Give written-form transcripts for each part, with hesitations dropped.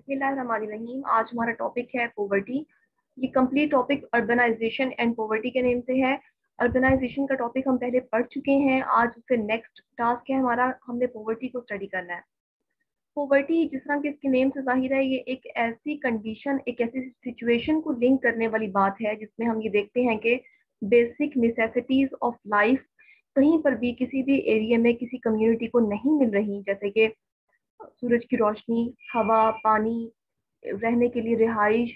बिस्मिल्लाहिर्रहमानिर्रहीम। आज हमारा टॉपिक है पॉवर्टी। ये complete topic urbanization and poverty के नेम से है। अर्बनाइजेशन का टॉपिक हम पहले पढ़ चुके हैं। आज उससे नेक्स्ट टास्क है हमारा, हमने पॉवर्टी को स्टडी करना है। पॉवर्टी जिस तरह के इसके नेम से जाहिर है, ये एक ऐसी कंडीशन, एक ऐसी सिचुएशन को लिंक करने वाली बात है जिसमें हम ये देखते हैं कि बेसिक नेसेसिटीज ऑफ लाइफ कहीं पर भी किसी भी एरिया में किसी कम्युनिटी को नहीं मिल रही, जैसे कि सूरज की रोशनी, हवा, पानी, रहने के लिए रिहाइश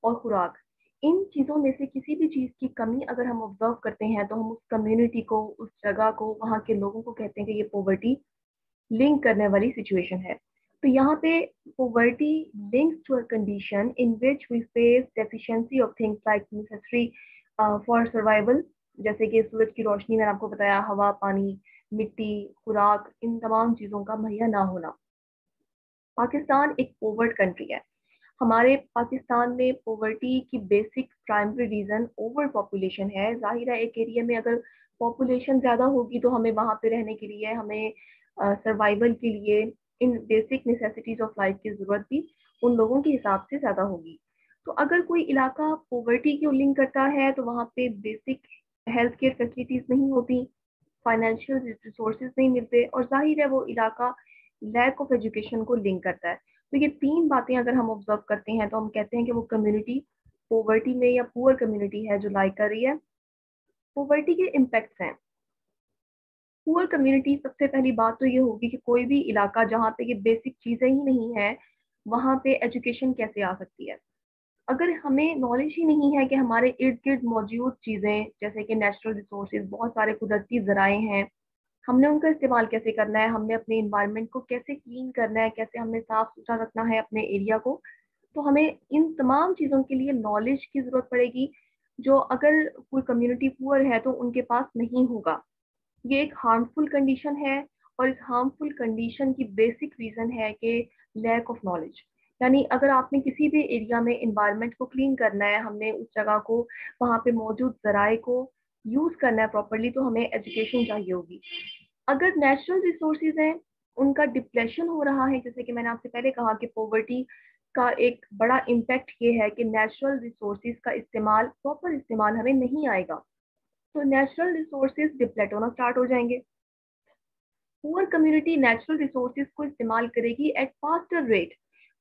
और खुराक। इन चीज़ों में से किसी भी चीज़ की कमी अगर हम ऑब्जर्व करते हैं तो हम उस कम्युनिटी को, उस जगह को, वहाँ के लोगों को कहते हैं कि ये पॉवर्टी लिंक करने वाली सिचुएशन है। तो यहाँ पे poverty links to a condition in which we face deficiency of things like necessary for survival, जैसे कि सूरज की रोशनी, मैंने आपको बताया, हवा, पानी, मिट्टी, खुराक, इन तमाम चीज़ों का मुहैया ना होना। पाकिस्तान एक पोवर्ट कंट्री है। हमारे पाकिस्तान में पॉवर्टी की basic primary reason over population है। जाहिर है एक एरिया में अगर पॉपुलेशन ज़्यादा होगी तो हमें वहाँ पे रहने के लिए, हमें सर्वाइवल के लिए इन बेसिक नेसेसिटीज ऑफ लाइफ की ज़रूरत भी उन लोगों के हिसाब से ज़्यादा होगी। तो अगर कोई इलाका पॉवर्टी को लिंक करता है तो वहाँ पे बेसिक हेल्थ केयर फैसिलिटीज़ नहीं होती, फाइनेंशियल रिसोर्सेज नहीं मिलते, और जाहिर है वो इलाका लैक ऑफ एजुकेशन को लिंक करता है। तो ये तीन बातें अगर हम ऑब्जर्व करते हैं तो हम कहते हैं कि वो कम्युनिटी पॉवर्टी में या पुअर कम्युनिटी है जो लाइक कर रही है। पॉवर्टी के इम्पैक्ट्स हैं। पुअर कम्युनिटी, सबसे पहली बात तो ये होगी कि कोई भी इलाका जहाँ पे ये बेसिक चीज़ें ही नहीं है, वहाँ पे एजुकेशन कैसे आ सकती है। अगर हमें नॉलेज ही नहीं है कि हमारे इर्द गिर्द मौजूद चीज़ें, जैसे कि नेचुरल रिसोर्सेज, बहुत सारे कुदरती ज़राए हैं, हमने उनका इस्तेमाल कैसे करना है, हमने अपने इन्वायरमेंट को कैसे क्लीन करना है, कैसे हमने साफ सुथरा रखना है अपने एरिया को, तो हमें इन तमाम चीज़ों के लिए नॉलेज की ज़रूरत पड़ेगी, जो अगर कोई कम्युनिटी पुअर है तो उनके पास नहीं होगा। ये एक हार्मफुल कंडीशन है, और इस हार्मफुल कंडीशन की बेसिक रीज़न है कि लैक ऑफ नॉलेज। यानी अगर आपने किसी भी एरिया में इन्वायरमेंट को क्लीन करना है, हमने उस जगह को, वहाँ पे मौजूद ज़राए को यूज़ करना है प्रॉपरली, तो हमें एजुकेशन चाहिए होगी। अगर नेचुरल रिसोर्सेज हैं, उनका डिप्लेशन हो रहा है, जैसे कि मैंने आपसे पहले कहा कि पॉवर्टी का एक बड़ा इम्पैक्ट ये है कि नेचुरल रिसोर्सेज का इस्तेमाल, प्रॉपर इस्तेमाल हमें नहीं आएगा, तो नेचुरल रिसोर्सेज डिप्लेट होना स्टार्ट हो जाएंगे। पुअर कम्युनिटी नेचुरल रिसोर्सेज को इस्तेमाल करेगी एट फास्टर रेट।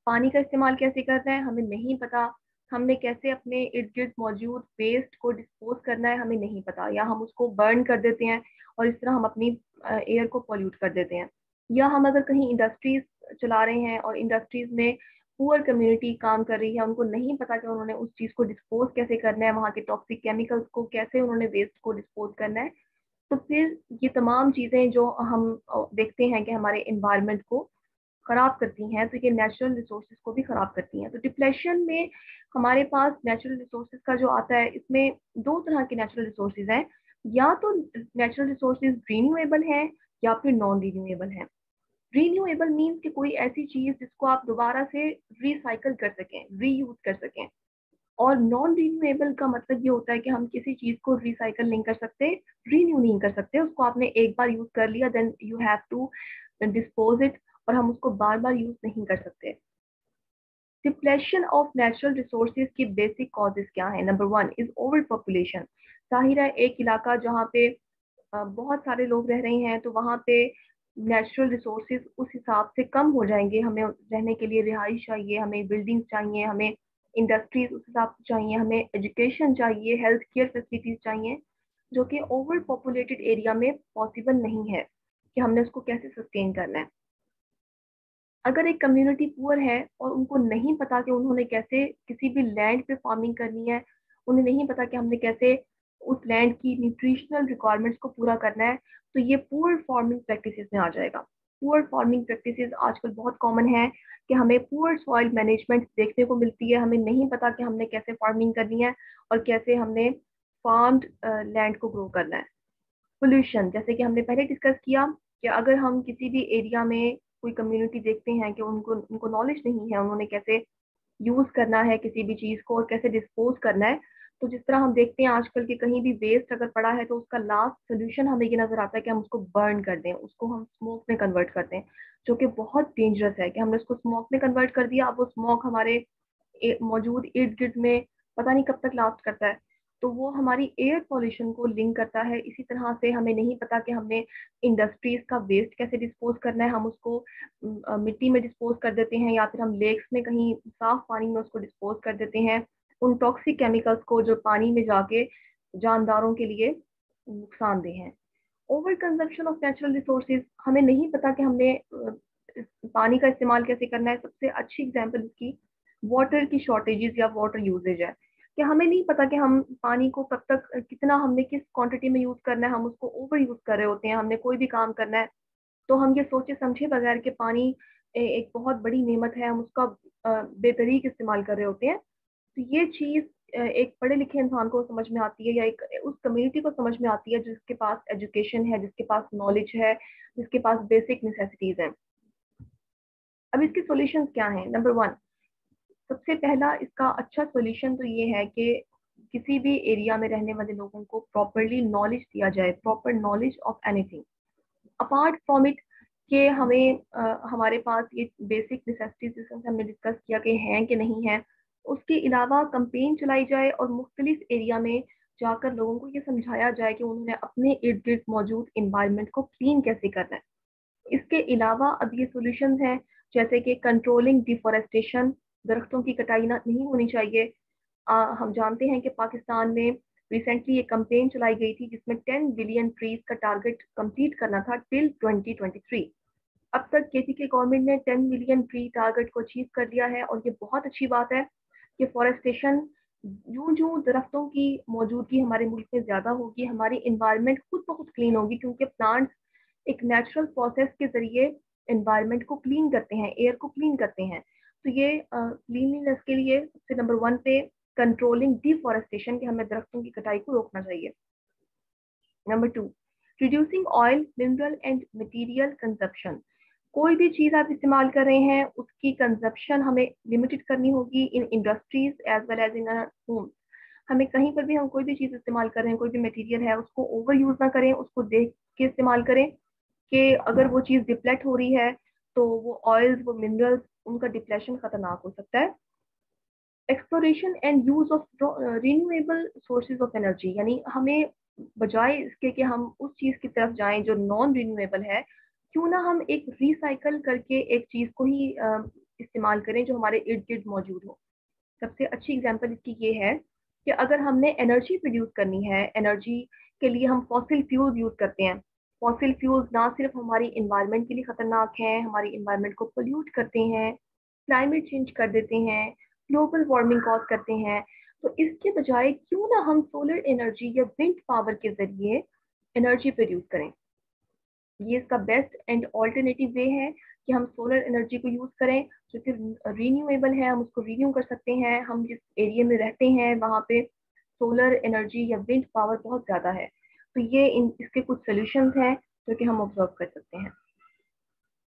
पानी का इस्तेमाल कैसे करना है हमें नहीं पता, हमने कैसे अपने इर्द गिर्द मौजूद वेस्ट को डिस्पोज करना है हमें नहीं पता, या हम उसको बर्न कर देते हैं और इस तरह हम अपनी एयर को पॉल्यूट कर देते हैं। या हम अगर कहीं इंडस्ट्रीज चला रहे हैं और इंडस्ट्रीज में पुअर कम्युनिटी काम कर रही है, उनको नहीं पता कि उन्होंने उस चीज़ को डिस्पोज कैसे करना है, वहाँ के टॉक्सिक केमिकल्स को कैसे उन्होंने वेस्ट को डिस्पोज करना है, तो फिर ये तमाम चीज़ें जो हम देखते हैं कि हमारे इन्वायरमेंट को ख़राब करती हैं, तो ये नेचुरल रिसोर्सेज को भी ख़राब करती हैं। तो डिप्लेशन में हमारे पास नेचुरल रिसोर्सेज का जो आता है, इसमें दो तरह के नेचुरल रिसोर्सेज हैं। या तो नेचुरल रिसोर्सेज रिन्यूएबल हैं या फिर नॉन रिन्यूएबल हैं। रिन्यूएबल मीन्स कि कोई ऐसी चीज़ जिसको आप दोबारा से रिसाइकल कर सकें, रीयूज कर सकें। और नॉन रिन्यूएबल का मतलब ये होता है कि हम किसी चीज़ को रिसाइकल नहीं कर सकते, रीन्यू नहीं कर सकते, उसको आपने एक बार यूज़ कर लिया, then you have to dispose it, और हम उसको बार बार यूज़ नहीं कर सकते। डिप्लेशन ऑफ नेचुरल रिसोर्सेज की बेसिक कॉजेज क्या है? Number one is over population. जाहिर है एक इलाका जहाँ पे बहुत सारे लोग रह रहे हैं, तो वहाँ पे नेचुरल रिसोर्सेज उस हिसाब से कम हो जाएंगे। हमें रहने के लिए रिहाइश चाहिए, हमें बिल्डिंग्स चाहिए, हमें इंडस्ट्रीज उस हिसाब से चाहिए, हमें एजुकेशन चाहिए, हेल्थ केयर फैसिलिटीज चाहिए, जो कि ओवर पॉपुलेटेड एरिया में पॉसिबल नहीं है कि हमने उसको कैसे सस्टेन करना है। अगर एक कम्युनिटी पुअर है और उनको नहीं पता कि उन्होंने कैसे किसी भी लैंड पे फार्मिंग करनी है, उन्हें नहीं पता कि हमने कैसे उस लैंड की न्यूट्रिशनल रिक्वायरमेंट्स को पूरा करना है, तो ये पुअर फार्मिंग प्रैक्टिसेस में आ जाएगा। पुअर फार्मिंग प्रैक्टिसेस आजकल बहुत कॉमन है कि हमें पुअर सॉइल मैनेजमेंट देखने को मिलती है, हमें नहीं पता कि हमने कैसे फार्मिंग करनी है और कैसे हमने फार्म्ड लैंड को ग्रो करना है। पोल्यूशन, जैसे कि हमने पहले डिस्कस किया कि अगर हम किसी भी एरिया में कोई कम्युनिटी देखते हैं कि उनको उनको नॉलेज नहीं है, उन्होंने कैसे यूज करना है किसी भी चीज को और कैसे डिस्पोज करना है, तो जिस तरह हम देखते हैं आजकल के कहीं भी वेस्ट अगर पड़ा है तो उसका लास्ट सोल्यूशन हमें ये नजर आता है कि हम उसको बर्न कर दें, उसको हम स्मोक में कन्वर्ट कर दें, जो कि बहुत डेंजरस है कि हमने उसको स्मोक में कन्वर्ट कर दिया। अब वो स्मोक हमारे मौजूद इर्द गिर्द में पता नहीं कब तक लास्ट करता है, तो वो हमारी एयर पॉल्यूशन को लिंक करता है। इसी तरह से हमें नहीं पता कि हमने इंडस्ट्रीज का वेस्ट कैसे डिस्पोज करना है, हम उसको मिट्टी में डिस्पोज कर देते हैं या फिर हम लेक्स में कहीं साफ पानी में उसको डिस्पोज कर देते हैं, उन टॉक्सिक केमिकल्स को जो पानी में जाके जानदारों के लिए नुकसानदेह हैं। Over consumption of natural resources, हमें नहीं पता कि हमने पानी का इस्तेमाल कैसे करना है। सबसे अच्छी एग्जांपल इसकी वाटर की शॉर्टेजेस या वाटर यूजेज है कि हमें नहीं पता कि हम पानी को कब तक कितना हमने किस क्वांटिटी में यूज करना है, हम उसको ओवर यूज कर रहे होते हैं। हमने कोई भी काम करना है तो हम ये सोचे समझे बगैर कि पानी एक बहुत बड़ी नेमत है, हम उसका बेतरीक इस्तेमाल कर रहे होते हैं। तो ये चीज एक पढ़े लिखे इंसान को समझ में आती है या एक उस कम्युनिटी को समझ में आती है जिसके पास एजुकेशन है, जिसके पास नॉलेज है, जिसके पास बेसिक नेसेसिटीज हैं। अब इसके सॉल्यूशंस क्या हैं? नंबर 1, सबसे पहला इसका अच्छा सॉल्यूशन तो ये है कि किसी भी एरिया में रहने वाले लोगों को प्रॉपरली नॉलेज दिया जाए, proper knowledge of anything apart from it कि हमें हमारे पास ये बेसिक नेसेसिटीज जिसे हमने डिस्कस किया कि हैं कि नहीं है, उसके अलावा कंपेन चलाई जाए और मुख्तलिफ एरिया में जाकर लोगों को ये समझाया जाए कि उन्होंने अपने इर्द गिर्द मौजूद इन्वायरमेंट को क्लीन कैसे करना है। इसके अलावा अब ये सोल्यूशन हैं जैसे कि कंट्रोलिंग डिफॉरेस्टेशन, दरख्तों की कटाई नहीं होनी चाहिए। हम जानते हैं कि पाकिस्तान में रिसेंटली एक कंपेन चलाई गई थी जिसमें 10 बिलियन ट्रीज का टारगेट कंप्लीट करना था टिल 2023। अब तक केपीके गवर्नमेंट ने 10 मिलियन ट्री टारगेट को अचीव कर लिया है और ये बहुत अच्छी बात है कि फॉरेस्टेशन यूं यूं दरख्तों की मौजूदगी हमारे मुल्क में ज्यादा होगी, हमारी इन्वायरमेंट खुद ब खुद क्लीन होगी क्योंकि प्लांट्स एक नेचुरल प्रोसेस के जरिए इन्वायरमेंट को क्लीन करते हैं, एयर को क्लीन करते हैं। तो ये क्लीनलीनेस के लिए सबसे नंबर 1 पे कंट्रोलिंग डिफॉरेस्टेशन के हमें दरख्तों की कटाई को रोकना चाहिए। Number 2, reducing oil mineral and material consumption. कोई भी चीज आप इस्तेमाल कर रहे हैं उसकी कंजप्शन हमें लिमिटेड करनी होगी in industries as well as in home. हमें कहीं पर भी हम कोई भी चीज इस्तेमाल कर रहे हैं, कोई भी मटेरियल है, उसको ओवर यूज ना करें, उसको देख के इस्तेमाल करें कि अगर वो चीज डिप्लेट हो रही है तो वो ऑयल्स, वो मिनरल्स, उनका डिप्लेशन खतरनाक हो सकता है। Exploration and use of renewable sources of energy, यानी हमें बजाय इसके कि हम उस चीज की तरफ जाएं जो नॉन रिन्यूएबल है, क्यों ना हम एक रिसाइकल करके एक चीज को ही इस्तेमाल करें जो हमारे इर्द गिर्द मौजूद हो। सबसे अच्छी एग्जांपल इसकी ये है कि अगर हमने एनर्जी प्रोड्यूस करनी है, एनर्जी के लिए हम फॉसिल फ्यूल्स यूज करते हैं। फॉसिल फ्यूल्स ना सिर्फ हमारी इन्वायरमेंट के लिए खतरनाक हैं, हमारी इन्वायरमेंट को पोल्यूट करते हैं, क्लाइमेट चेंज कर देते हैं, ग्लोबल वार्मिंग कॉज करते हैं। तो इसके बजाय क्यों ना हम सोलर एनर्जी या विंड पावर के जरिए एनर्जी प्रोड्यूस करें। ये इसका बेस्ट एंड ऑल्टरनेटिव वे है कि हम सोलर एनर्जी को यूज करें जो कि रीन्यूएबल है, हम उसको रिन्यू कर सकते हैं। हम जिस एरिया में रहते हैं वहाँ पे सोलर एनर्जी या विंड पावर बहुत ज़्यादा है। तो ये इसके कुछ सोल्यूशंस हैं जो कि हम ऑब्जर्व कर सकते हैं।